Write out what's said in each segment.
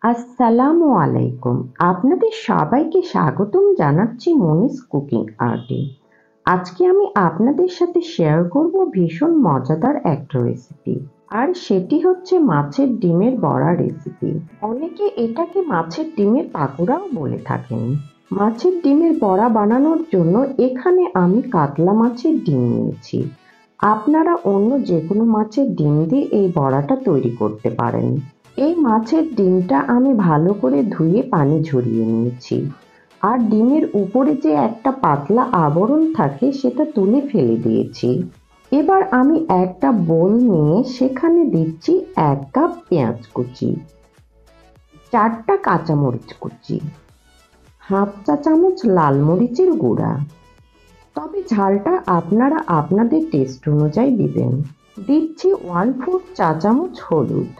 আসসালামু আলাইকুম। আপনাদের সবাইকে স্বাগতম জানাচ্ছি মনিস কুকিং আর্টে। আজকে আমি আপনাদের সাথে শেয়ার করব ভীষণ মজাদার একটা রেসিপি। আর সেটি হচ্ছে মাছের ডিমের বড়া রেসিপি। অনেকে এটাকে মাছের ডিমের পাকোড়াও বলে থাকেন। মাছের ডিমের বড়া বানানোর জন্য এখানে আমি কাতলা মাছের ডিম নিয়েছি। আপনারা অন্য যে কোনো মাছের ডিম দিয়ে এই বড়াটা তৈরি করতে পারেন। এই মাছের ডিমটা আমি ভালো করে ধুয়ে পানি ঝরিয়ে নিয়েছি। আর ডিমের উপরে যে একটা পাতলা আবরণ থাকে সেটা তুলে ফেলে দিয়েছি। এবার আমি একটা বোল নিয়ে সেখানে দিচ্ছি 1 কাপ পেঁয়াজ কুচি, 4টা কাঁচামরিচ কুচি, হাফ চা চামচ লাল মরিচের গুঁড়া, তবে ঝালটা আপনারা আপনাদের টেস্ট অনুযায়ী দিবেন। দিচ্ছি 1/4 চা চামচ হলুদ,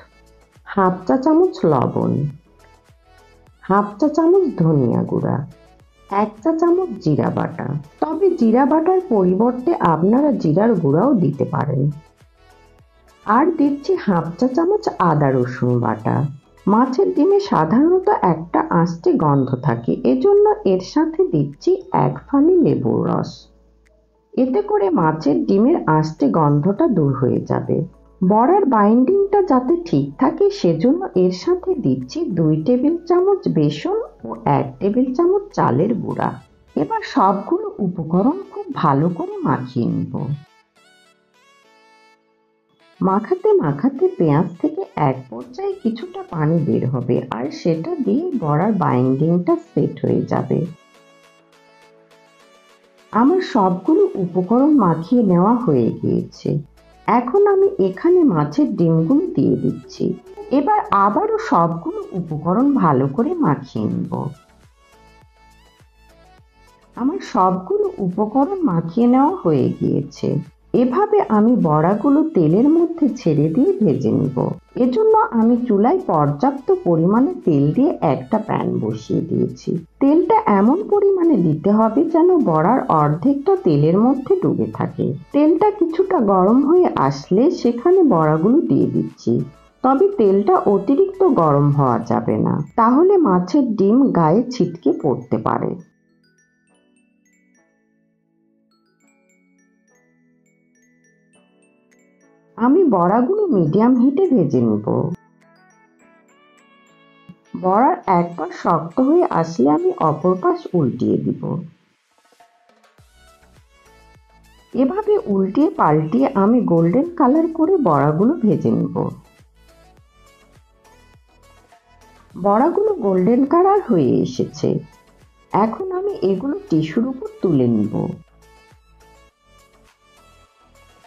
হাফ চা চামচ লবণ, হাফ চা চামচ ধনিয়া গুঁড়া, 1 চা চামচ জিরা বাটা, তবে জিরা বাটার পরিবর্তে আপনারা জিরার গুঁড়াও দিতে পারেন। আর দিচ্ছি হাফ চা চামচ আদা রসুন বাটা। মাছের ডিমে সাধারণত একটা আঁশটে গন্ধ থাকে, এজন্য এর সাথে দিচ্ছি 1 ফালি লেবুর রস। এতে করে মাছের ডিমের আঁশটে গন্ধটা দূর হয়ে যাবে। বড়ার বাইন্ডিংটা যাতে ঠিক থাকে সেজন্য এর সাথে দিচ্ছি 2 টেবিল চামচ বেসন ও 1 টেবিল চামচ চালের গুঁড়া। এবার সবগুলো উপকরণ খুব ভালো করে মাখিয়ে নিব। মাখাতে মাখাতে পেঁয়াজ থেকে এক পর্যায়ে কিছুটা পানি বের হবে আর সেটা দিয়ে বড়ার বাইন্ডিংটা সেট হয়ে যাবে। আমার সবগুলো উপকরণ মাখিয়ে নেওয়া হয়ে গিয়েছে। এখন আমি এখানে মাছের ডিমগুলো দিয়ে দিচ্ছি। এবার আবারও সবগুলো উপকরণ ভালো করে মাখিয়ে নেব। আমার সবগুলো উপকরণ মাখিয়ে নেওয়া হয়ে গিয়েছে। এভাবে আমি বড়াগুলো তেলের মধ্যে ছেড়ে দিয়ে ভেজে নিব। এজন্য আমি চুলায় পর্যাপ্ত পরিমাণে তেল দিয়ে একটা প্যান বসিয়ে দিয়েছি। তেলটা এমন পরিমাণে দিতে হবে যেন বড়ার অর্ধেকটা তেলের মধ্যে ডুবে থাকে। তেলটা কিছুটা গরম হয়ে আসলে সেখানে বড়াগুলো দিয়ে দিচ্ছি। তবে তেলটা অতিরিক্ত গরম হওয়া যাবে না, তাহলে মাছের ডিম গায়ে ছিটকে পড়তে পারে। আমি বড়াগুলো মিডিয়াম হিটে ভেজে নিব। বড়ার এক পাশ শক্ত হয়ে আসলে আমি অপর পাশ উল্টিয়ে দিব। এভাবে উল্টিয়ে পাল্টিয়ে আমি গোল্ডেন কালার করে বড়াগুলো ভেজে নিব। বড়াগুলো গোল্ডেন কালার হয়ে এসেছে। এখন আমি এগুলো টিস্যুর উপর তুলে নিব।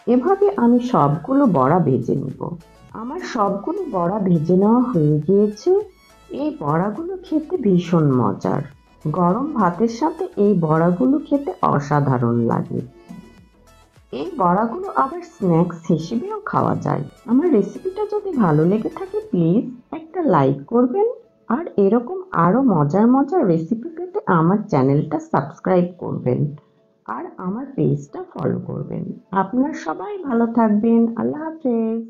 এভাবে আমি সবগুলো বড়া ভেজে নিব। আমার সবগুলো বড়া ভেজে নেওয়া হয়ে গিয়েছে। এই বড়াগুলো খেতে ভীষণ মজার। গরম ভাতের সাথে এই বড়াগুলো খেতে অসাধারণ লাগে। এই বড়াগুলো আবার স্ন্যাক্স হিসেবেও খাওয়া যায়। আমার রেসিপিটা যদি ভালো লেগে থাকে প্লিজ একটা লাইক করবেন। আর এরকম আরো মজার মজার রেসিপি পেতে আমার চ্যানেলটা সাবস্ক্রাইব করবেন আর আমার পেজটা ফলো করবেন। আপনারা সবাই ভালো থাকবেন। আল্লাহ হাফেজ।